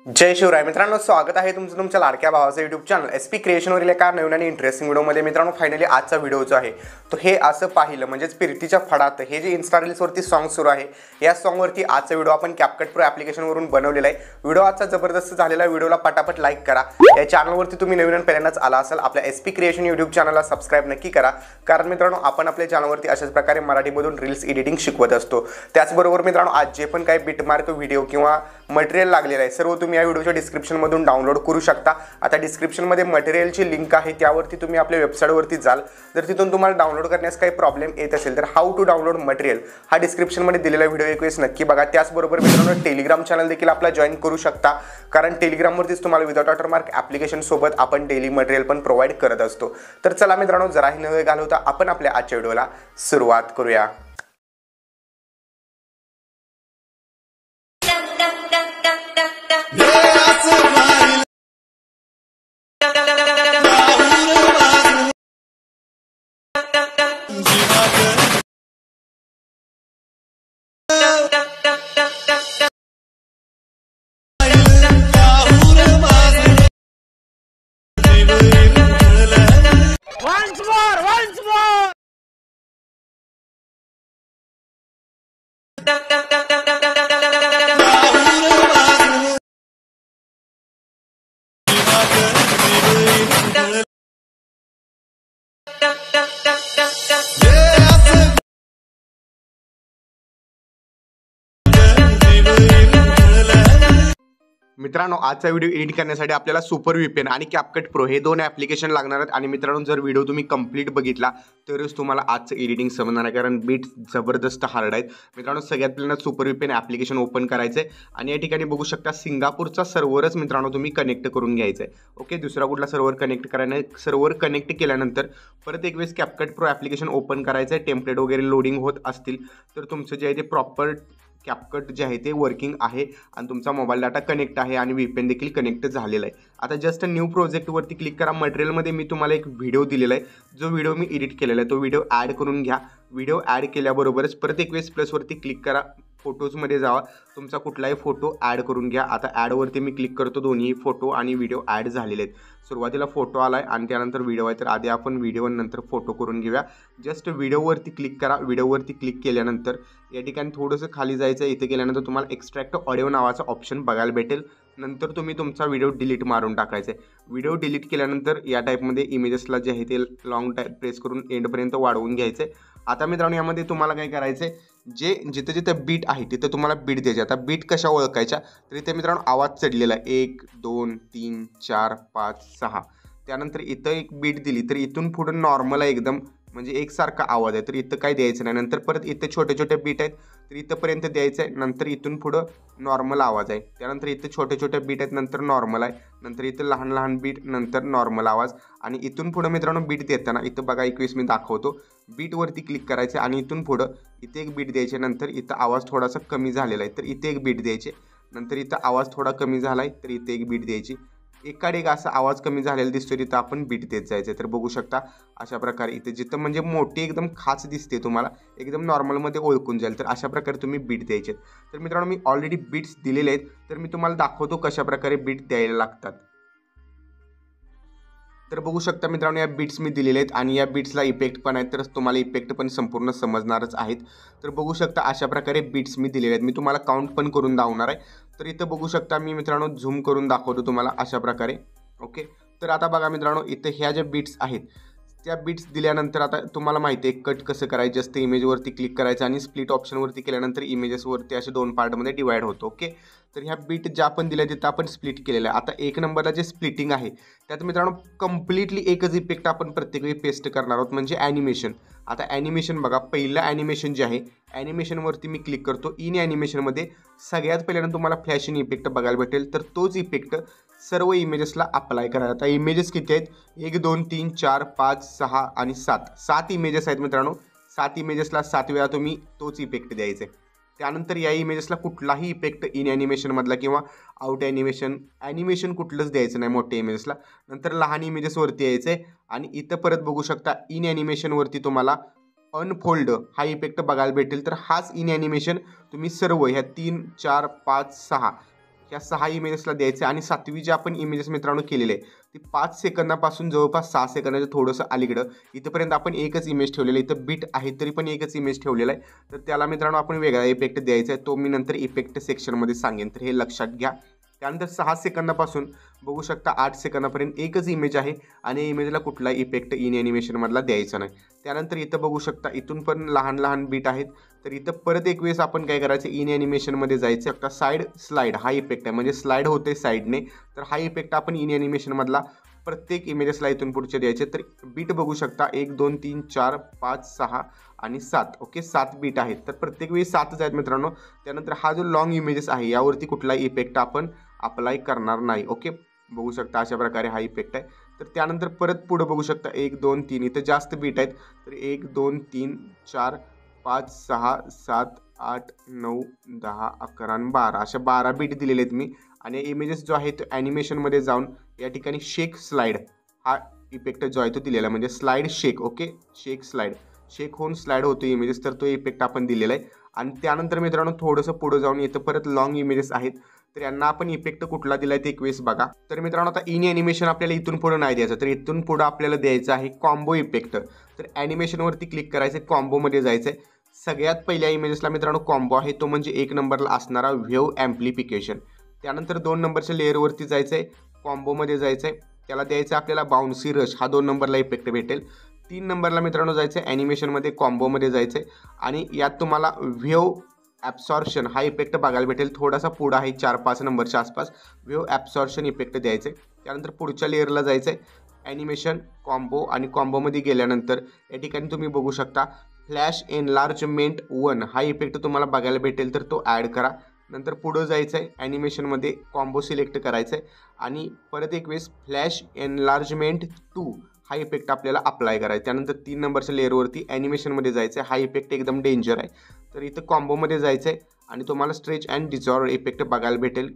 जय शिवराय मित्रांनो, स्वागत आहे तुमचं तुमच्या लाडक्या भावाचं यूट्यूब चॅनल एसपी क्रिएशनवरील एका नवीन आणि इंटरेस्टिंग व्हिडिओमध्ये. मित्रांनो, फायनली आजचा व्हिडिओ जो आहे तो हे असं पाहिलं म्हणजेच प्रीतीच्या फडात हे जे इन्स्टा रील्सवरती सॉन्ग सुरू आहे या सॉन्गवरती आजचा व्हिडिओ आपण कॅपकट प्रो ॲप्लिकेशनवरून बनवलेला आहे. व्हिडिओ आजचा जबरदस्त झालेला. व्हिडिओला पटापट लाईक करा. या चॅनलवरती तुम्ही नवीन पहिल्यांदाच आला असाल आपल्या एसपी क्रिएशन यूट्यूब चॅनलला सबस्क्राईब नक्की करा, कारण मित्रांनो आपण आपल्या चॅनलवरती अशाच प्रकारे मराठीमधून रील्स एडिटिंग शिकवत असतो. त्याचबरोबर मित्रांनो, आज जे पण काही बिटमार्क व्हिडिओ किंवा मटेरियल लागलेलं आहे सर्व तुम्ही या व्हिडिओच्या डिस्क्रिप्शन मधून डाउनलोड करू शकता. आता डिस्क्रिप्शन मध्ये मटेरियलची लिंक आहे, त्यावरती तुम्ही आपल्या वेबसाईटवरती जाल. जर तिथून तुम्हाला डाउनलोड करण्यास काही प्रॉब्लेम येत असेल तर हाऊ टू डाउनलोड मटेरियल हा डिस्क्रिप्शन मध्ये दिलेला व्हिडिओ एक वेळेस नक्की बघा. त्याचबरोबर मित्रांनो, टेलिग्राम चॅनल देखील आपला जॉईन करू शकता, कारण टेलिग्रामवरतीच तुम्हाला विदाउट वॉटरमार्क ॲप्लिकेशन सोबत आपण डेली मटेरियल पण प्रोव्हाइड करत असतो. तर चला मित्रांनो, जराही न वेळ घालवता आपण आपल्या आजच्या व्हिडिओला सुरुवात करूया. Once more. मित्रांनो, आजचा व्हिडिओ एडिट करण्यासाठी आपल्याला सुपर VPN आणि कॅपकट प्रो हे दोन ॲप्लिकेशन लागणार आहेत. आणि मित्रांनो, जर व्हिडिओ तुम्ही कंप्लीट बघितला तरच तुम्हाला आजचं एडिटिंग समजणार आहे, कारण बीट जबरदस्त हार्ड आहेत. मित्रांनो, सगळ्यात पहिल्यांदा सुपर VPN ॲप्लिकेशन ओपन करायचं आहे आणि या ठिकाणी बघू शकता सिंगापूरचा सर्व्हरच मित्रांनो तुम्ही कनेक्ट करून घ्यायचं आहे. ओके, दुसरा कुठला सर्व्हर कनेक्ट करायला. सर्व्हर कनेक्ट केल्यानंतर परत एक वेळेस कॅपकट प्रो ॲप्लिकेशन ओपन करायचं आहे. टेम्पलेट वगैरे लोडिंग होत असतील तर तुमचं जे आहे ते प्रॉपर कॅपकट जे आहे ते वर्किंग आहे आणि तुमचा मोबाईल डाटा कनेक्ट आहे आणि VPN देखील कनेक्ट झालेला आहे. आता जस्ट न्यू प्रोजेक्टवरती क्लिक करा. मटेरियलमध्ये मी तुम्हाला एक व्हिडिओ दिलेला आहे, जो व्हिडिओ मी एडिट केलेला आहे तो व्हिडिओ ॲड करून घ्या. व्हिडिओ ॲड केल्याबरोबरच परत एक वेळेस प्लसवरती क्लिक करा. फोटोजमध्ये जावा, तुमचा कुठलाही फोटो ॲड करून घ्या. आता ॲडवरती मी क्लिक करतो. दोन्ही फोटो आणि व्हिडिओ ॲड झालेले आहेत. सुरुवातीला फोटो आला आहे आणि त्यानंतर व्हिडिओ आहे, तर आधी आपण व्हिडिओ नंतर फोटो करून घेऊया. जस्ट व्हिडिओवरती क्लिक करा. व्हिडिओवरती क्लिक केल्यानंतर या ठिकाणी थोडंसं खाली जायचं. इथे गेल्यानंतर तुम्हाला एक्स्ट्रॅक्ट ऑडिओ नावाचा ऑप्शन बघायला भेटेल. नंतर तुम्ही तुमचा व्हिडिओ डिलीट मारून टाकायचा आहे. व्हिडिओ डिलीट केल्यानंतर या टाईपमध्ये इमेजेसला जे आहे ते लॉंग टाईप प्रेस करून एंडपर्यंत वाढवून घ्यायचं आहे. आता मित्रांनो, यामध्ये तुम्हाला काय करायचं आहे, जिथं जिथं बीट आहे तिथं तुम्हाला बीट द्यायची. आता बीट कशा ओळखायच्या, तर इथे मित्रांनो आवाज चढलेला आहे 1 2 3 4 5 6. त्यानंतर इथं एक बीट दिली तर इथून पुढं नॉर्मल आहे एकदम, म्हणजे एकसारखा आवाज आहे, तर इथं काही द्यायचं नाही. नंतर परत इथं छोटे छोटे बीट आहेत तर इथंपर्यंत द्यायचं आहे. नंतर इथून पुढं नॉर्मल आवाज आहे. त्यानंतर इथं छोटे छोटे बीट आहेत, नंतर नॉर्मल आहे. नंतर इथं लहान लहान बीट, नंतर नॉर्मल आवाज. आणि इथून पुढं मित्रांनो बीट देताना इथं बघा 21 मी दाखवतो. बीटवरती क्लिक करायचं आणि इथून पुढं इथे एक बीट द्यायचे. नंतर इथं आवाज थोडासा कमी झालेला आहे तर इथे एक बीट द्यायचे. नंतर इथं आवाज थोडा कमी झाला आहे तर इथे एक बीट द्यायची. एकाड एक असा आवाज कमी झालेला दिसतो तिथं आपण बीट देत जायचं. तर बघू शकता अशा प्रकारे इथे जिथं म्हणजे मोठी एकदम खाच दिसते तुम्हाला एकदम नॉर्मलमध्ये ओळखून जाईल, तर अशा प्रकारे तुम्ही बीट द्यायचे. तर मित्रांनो, मी ऑलरेडी बीट्स दिलेले आहेत, तर मी तुम्हाला दाखवतो कशा प्रकारे बीट द्यायला लागतात. तर बघू शकता मित्रांनो, या बीट्स मी दिलेले आहेत आणि या बीट्सला इफेक्ट पण आहेत, तर तुम्हाला इफेक्ट पण संपूर्ण समजणारच आहेत. तर बघू शकता अशा प्रकारे बीट्स मी दिलेले आहेत. मी तुम्हाला काउंट पण करून दाखवणार आहे. तर इथं बघू शकता मी मित्रांनो झूम करून दाखवतो तुम्हाला अशा प्रकारे. ओके, तर आता बघा मित्रांनो, इथं ह्या ज्या बीट्स आहेत त्या बीट्स दिल्यानंतर आता तुम्हाला माहिती आहे कट कसं करायचं. जस्ट इमेजवरती क्लिक करायचं आणि स्प्लिट ऑप्शनवरती केल्यानंतर इमेजेसवरती असे दोन पार्टमध्ये डिवाइड होतो. ओके, तर ह्या बीट ज्या आपण दिल्या तिथं आपण स्प्लिट केलेलं आहे. आता एक नंबरला जे स्प्लिटिंग आहे त्यात मित्रांनो कम्प्लिटली एकच इफेक्ट आपण प्रत्येक वेळी पेस्ट करणार आहोत, म्हणजे ॲनिमेशन. आता ॲनिमेशन बघा, पहिलं ॲनिमेशन जे आहे ॲनिमेशनवरती मी क्लिक करतो. इन ॲनिमेशनमध्ये सगळ्यात पहिल्यांदा तुम्हाला फ्लॅश इन इफेक्ट बघायला भेटेल, तर तोच इफेक्ट सर्व इमेजेसला अप्लाय करा. आता इमेजेस किती आहेत, 1 2 3 4 5 6 आणि 7 इमेजेस आहेत मित्रांनो. 7 इमेजेसला 7 वेळा तुम्ही तोच इफेक्ट द्यायचा आहे. त्यानंतर या इमेजेसला कुठलाही इफेक्ट इन ॲनिमेशनमधला किंवा आउट ॲनिमेशन कुठलंच द्यायचं नाही मोठ्या इमेजेसला. नंतर लहान इमेजेसवरती यायचं आहे आणि इथं परत बघू शकता इन ॲनिमेशनवरती तुम्हाला अनफोल्ड हा इफेक्ट बघायला भेटेल. तर हाच इन ॲनिमेशन तुम्ही सर्व ह्या 3 4 5 6 ह्या 6 इमेजेसला द्यायचं आणि 7वी जे आपण इमेजेस मित्रांनो केलेले आहे ती 5 सेकंदापासून जवळपास 6 सेकंदाच्या थोडंसं अलीकडं इथंपर्यंत आपण एकच इमेज ठेवलेलं आहे. इथं बीट आहे तरी पण एकच इमेज ठेवलेला आहे. तर त्याला मित्रांनो आपण वेगळा इफेक्ट द्यायचा आहे, तो मी नंतर इफेक्ट सेक्शनमध्ये सांगेन, तर हे लक्षात घ्या. त्यानंतर 6 सेकंदापासून बघू शकता 8 सेकंदापर्यंत एकच इमेज आहे आणि इमेजला कुठलाही इफेक्ट इन ॲनिमेशनमधला द्यायचा नाही. त्यानंतर इथं बघू शकता इथून पण लहान लहान बीट आहेत. तर इथं परत एक वेळेस आपण काय करायचं, इन ॲनिमेशनमध्ये जायचं. आता साईड स्लाईड हा इफेक्ट आहे, म्हणजे स्लाईड होते साईडने, तर हा इफेक्ट आपण इन ॲनिमेशनमधला प्रत्येक इमेजेसला इथून पुढचे द्यायचे. तर बीट बघू शकता 1 2 3 4 5 6 आणि 7. ओके, 7 बीट आहेत, तर प्रत्येक वेळी 7च आहेत मित्रांनो. त्यानंतर हा जो लॉंग इमेजेस आहे यावरती कुठलाही इफेक्ट आपण अप्लाय करणार नाही. ओके, बघू शकता अशा प्रकारे हा इफेक्ट आहे. तर त्यानंतर परत पुढे बघू शकता 1 2 3 इथं जास्त बीट आहेत. तर 1 2 3 4 5 6 7 8 9 10 11 आणि 12 अशा 12 बीट दिलेले आहेत मी. आणि इमेजेस जो आहे तो ॲनिमेशनमध्ये जाऊन या ठिकाणी शेक स्लाईड हा इफेक्ट जो आहे तो दिलेला आहे, म्हणजे स्लाईड शेक. ओके, शेक स्लाईड, शेक होऊन स्लाईड होतो इमेजेस, तर तो इफेक्ट आपण दिलेला आहे. आणि त्यानंतर मित्रांनो थोडंसं पुढं जाऊन येतं परत लॉंग इमेजेस आहेत, तर यांना आपण इफेक्ट कुठला दिला आहे ते एक वेळेस बघा. तर मित्रांनो आता इन ॲनिमेशन आपल्याला इथून पुढं नाही द्यायचं, तर इथून पुढं आपल्याला द्यायचं आहे कॉम्बो इफेक्ट. तर ॲनिमेशनवरती क्लिक करायचं, कॉम्बोमध्ये जायचं आहे. सगळ्यात पहिल्या इमेजेसला मित्रांनो कॉम्बो आहे, तो म्हणजे 1 नंबरला असणारा व्हेव ॲम्प्लिफिकेशन. त्यानंतर 2 नंबरच्या लेअरवरती जायचं आहे, कॉम्बोमध्ये जायचं आहे, त्याला द्यायचं आपल्याला बाउन्सी रश, हा 2 नंबरला इफेक्ट भेटेल. 3 नंबरला मित्रांनो जायचं आहे ॲनिमेशनमध्ये, कॉम्बोमध्ये जायचं आहे आणि यात तुम्हाला व्हेव ॲब्सॉर्प्शन हा इफेक्ट बघायला भेटेल. थोडासा पुढं आहे 4-5 नंबरच्या आसपास व्हेव ॲब्सॉर्प्शन इफेक्ट द्यायचं आहे. त्यानंतर पुढच्या लेअरला जायचं आहे, ॲनिमेशन, कॉम्बो आणि कॉम्बोमध्ये गेल्यानंतर या ठिकाणी तुम्ही बघू शकता फ्लॅश एनलार्जमेंट 1 हा इफेक्ट तुम्हाला बघायला भेटेल, तर तो ॲड करा. नंतर पुढं जायचं आहे, ॲनिमेशनमध्ये कॉम्बो सिलेक्ट करायचं आहे आणि परत एक वेळेस फ्लॅश एनलार्जमेंट 2 हा इफेक्ट आपल्याला अप्लाय करायचा. त्यानंतर 3 नंबरच्या लेअरवरती ॲनिमेशनमध्ये जायचं आहे, हा इफेक्ट एकदम डेंजर आहे. तर इथं कॉम्बोमध्ये जायचं आहे आणि तुम्हाला स्ट्रेच अँड डिझॉर्ड इफेक्ट बघायला भेटेल,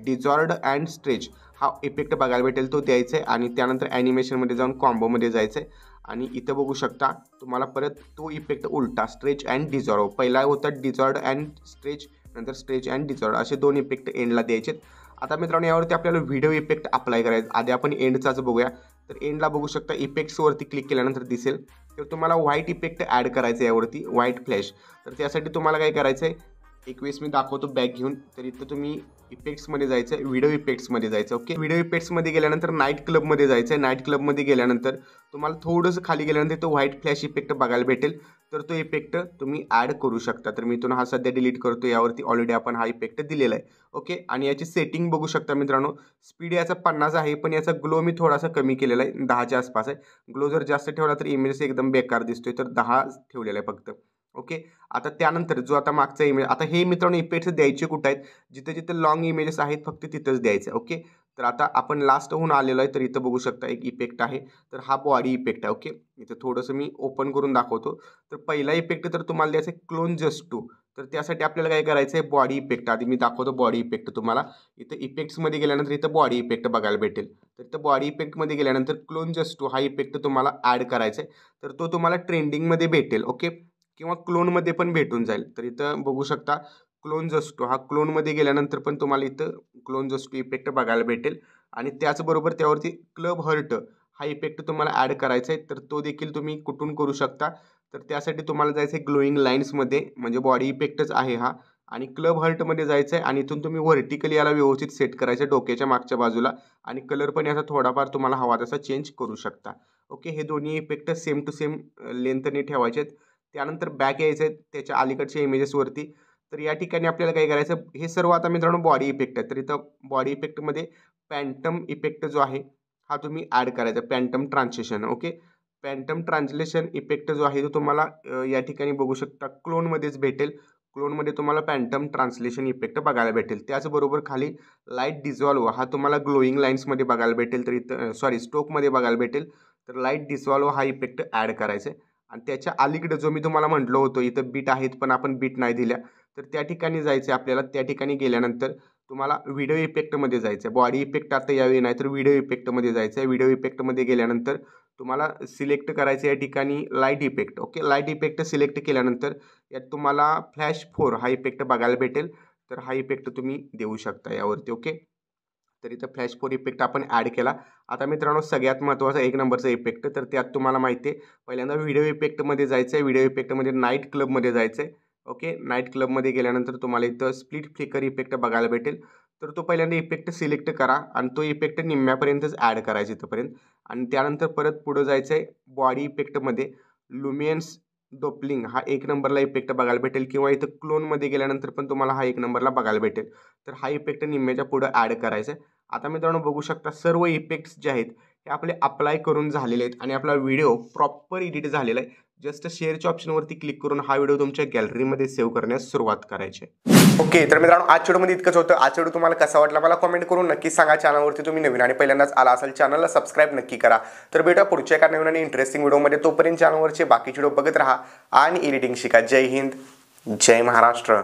डिझॉर्ड अँड स्ट्रेच हा इफेक्ट बघायला भेटेल, तो द्यायचा आहे. आणि त्यानंतर ॲनिमेशनमध्ये जाऊन कॉम्बोमध्ये जायचं आहे आणि इथं बघू शकता तुम्हाला परत तो इफेक्ट उलटा स्ट्रेच अँड डिझॉर्ड, पहिला होता डिझॉर्ड अँड स्ट्रेच, नंतर स्ट्रेच अँड डिझॉर्ड, असे 2 इफेक्ट एंडला द्यायचे. आता मित्रांनो यावरती आपल्याला व्हिडिओ इफेक्ट अप्लाय करायचा. आधी आपण एंडचाच बघूया. तर एंडला बघू शकता इफेक्ट्सवरती क्लिक केल्यानंतर दिसेल, तर तुम्हाला व्हाईट इफेक्ट ॲड करायचं आहे यावरती, व्हाईट फ्लॅश. तर त्यासाठी तुम्हाला काय करायचं आहे, एक वेळेस मी दाखवतो बॅक घेऊन. तर इथं तुम्ही इफेक्ट्समध्ये जायचं आहे, व्हिडिओ इफेक्ट्समध्ये जायचं. ओके, व्हिडिओ इफेक्ट्समध्ये गेल्यानंतर नाईट क्लबमध्ये जायचं आहे. नाईट क्लबमध्ये गेल्यानंतर तुम्हाला थोडंसं खाली गेल्यानंतर तो व्हाईट फ्लॅश इफेक्ट बघायला भेटेल, तर तो इफेक्ट तुम्ही ॲड करू शकता. तर मी इथून हा सध्या डिलीट करतो, यावरती ऑलरेडी आपण हा इफेक्ट दिलेला आहे. ओके, आणि याची सेटिंग बघू शकता मित्रांनो, स्पीड याचा 50 आहे, पण याचा ग्लो मी थोडासा कमी केलेला आहे, 10च्या आसपास आहे. ग्लो जर जास्त ठेवला तर इमेज एकदम बेकार दिसतोय, तर 10 ठेवलेला आहे फक्त. ओके, आता त्यानंतर जो आता मागचा इमेज, आता हे मित्रांनो इफेक्ट्स द्यायचे कुठं आहेत, जिथे जिथे लॉंग इमेजेस आहेत फक्त तिथंच द्यायचं आहे. ओके, तर आता आपण लास्ट होऊन आलेलो आहे, तर इथं बघू शकता एक इफेक्ट आहे, तर हा बॉडी इफेक्ट आहे. ओके, इथं थोडंसं मी ओपन करून दाखवतो. तर पहिला इफेक्ट तर तुम्हाला द्यायचं आहे क्लोन जस्ट टू. तर त्यासाठी आपल्याला काय करायचं आहे, बॉडी इफेक्ट, आधी मी दाखवतो बॉडी इफेक्ट तुम्हाला. इथं इफेक्ट्समध्ये गेल्यानंतर इथं बॉडी इफेक्ट बघायला भेटेल. तर इथं बॉडी इफेक्टमध्ये गेल्यानंतर क्लोन जस्ट टू हा इफेक्ट तुम्हाला ॲड करायचा आहे. तर तो तुम्हाला ट्रेंडिंगमध्ये भेटेल. ओके, किंवा क्लोनमध्ये पण भेटून जाईल. तर इथं बघू शकता क्लोन जस्ट टू, हा क्लोनमध्ये गेल्यानंतर पण तुम्हाला इथं क्लोन जस्ट टू इफेक्ट बघायला भेटेल. आणि त्याचबरोबर त्यावरती क्लब हर्ट हा इफेक्ट तुम्हाला ॲड करायचा आहे, तर तो देखील तुम्ही कुठून करू शकता. तर त्यासाठी तुम्हाला जायचं आहे ग्लोईंग लाईन्समध्ये, म्हणजे बॉडी इफेक्टच आहे हा, आणि क्लब हर्टमध्ये जायचं आहे आणि इथून तुम्ही व्हर्टिकली याला व्यवस्थित सेट करायचं डोक्याच्या मागच्या बाजूला, आणि कलर पण याचा थोडाफार तुम्हाला हवा तसा चेंज करू शकता. ओके, हे दोन्ही इफेक्ट सेम टू सेम लेंथने ठेवायचे आहेत. त्यानंतर बॅक यायचं आहे त्याच्या अलीकडच्या इमेजेसवरती. तर या ठिकाणी आपल्याला काय करायचं, हे सर्व आता मित्रांनो बॉडी इफेक्ट आहे. तर इथं बॉडी इफेक्टमध्ये पॅन्टम इफेक्ट जो आहे हा तुम्ही ॲड करायचा, पॅन्टम ट्रान्सलेशन. ओके, पॅन्टम ट्रान्सलेशन इफेक्ट जो आहे तो तुम्हाला या ठिकाणी बघू शकता क्लोनमध्येच भेटेल. क्लोनमध्ये तुम्हाला पॅन्टम ट्रान्सलेशन इफेक्ट बघायला भेटेल. त्याचबरोबर खाली लाईट डिझॉल्व हा तुम्हाला ग्लोईंग लाईन्समध्ये बघायला भेटेल, तर इथं स्ट्रोकमध्ये बघायला भेटेल. तर लाईट डिझॉल्व हा इफेक्ट ॲड करायचा आहे. आणि त्याच्या अलीकडे जो मी तुम्हाला म्हटलं होतं इथं बीट आहेत पण आपण बीट नाही दिल्या, तर त्या ठिकाणी जायचं आहे आपल्याला. त्या ठिकाणी गेल्यानंतर तुम्हाला व्हिडिओ इफेक्टमध्ये जायचं आहे. बॉडी इफेक्ट आता यावेळी नाही, तर व्हिडिओ इफेक्टमध्ये जायचं आहे. व्हिडिओ इफेक्टमध्ये गेल्यानंतर तुम्हाला सिलेक्ट करायचं या ठिकाणी light effect. Okay, light effect select केल्यानंतर यात तुम्हाला फ्लॅश 4 हा इफेक्ट बघायला भेटेल. तर हा इफेक्ट तुम्ही देऊ शकता यावरती. ओके, तर इथं फ्लॅश 4 इफेक्ट आपण ॲड केला. आता मित्रांनो सगळ्यात महत्त्वाचा 1 नंबरचा इफेक्ट, तर त्यात तुम्हाला माहिती आहे पहिल्यांदा व्हिडिओ इफेक्टमध्ये जायचं आहे. व्हिडिओ इफेक्टमध्ये नाईट क्लबमध्ये जायचं आहे. ओके, नाईट क्लबमध्ये गेल्यानंतर तुम्हाला इथं स्प्लिट फ्लिकर इफेक्ट बघायला भेटेल. तर तो पहिल्यांदा इफेक्ट सिलेक्ट करा आणि तो इफेक्ट निम्म्यापर्यंतच ॲड करायचा इथंपर्यंत आणि त्यानंतर परत पुढं जायचं आहे बॉडी इफेक्टमध्ये लुमियन्स डोपलिंग हा 1 नंबरला इफेक्ट बघायला भेटेल किंवा इथं क्लोनमध्ये गेल्यानंतर पण तुम्हाला हा 1 नंबरला बघायला भेटेल. तर हा इफेक्ट निम्म्याच्या पुढं ॲड करायचा आहे. आता मित्रांनो बघू शकता सर्व इफेक्ट्स जे आहेत हे आपले अप्लाय करून झालेले आहेत आणि आपला व्हिडिओ प्रॉपर एडिट झालेला आहे. जस्ट शेअरच्या ऑप्शनवरती क्लिक करून हा व्हिडिओ तुमच्या गॅलरीमध्ये सेव्ह करण्यास सुरुवात करायची. ओके, तर मित्रांनो आजच्या व्हिडिओमध्ये इतकंच होतं. आजचा व्हिडिओ तुम्हाला कसा वाटला मला कमेंट करून नक्की सांगा. चॅनलवरती तुम्ही नवीन आणि पहिल्यांदाच आला असाल चॅनलला सबस्क्राईब नक्की करा. तर भेटूया पुढच्या एका नवीन आणि इंटरेस्टिंग व्हिडिओमध्ये. तोपर्यंत चॅनलवरचे बाकीचे व्हिडिओ बघत राहा आणि एडिटिंग शिका. जय हिंद, जय महाराष्ट्र.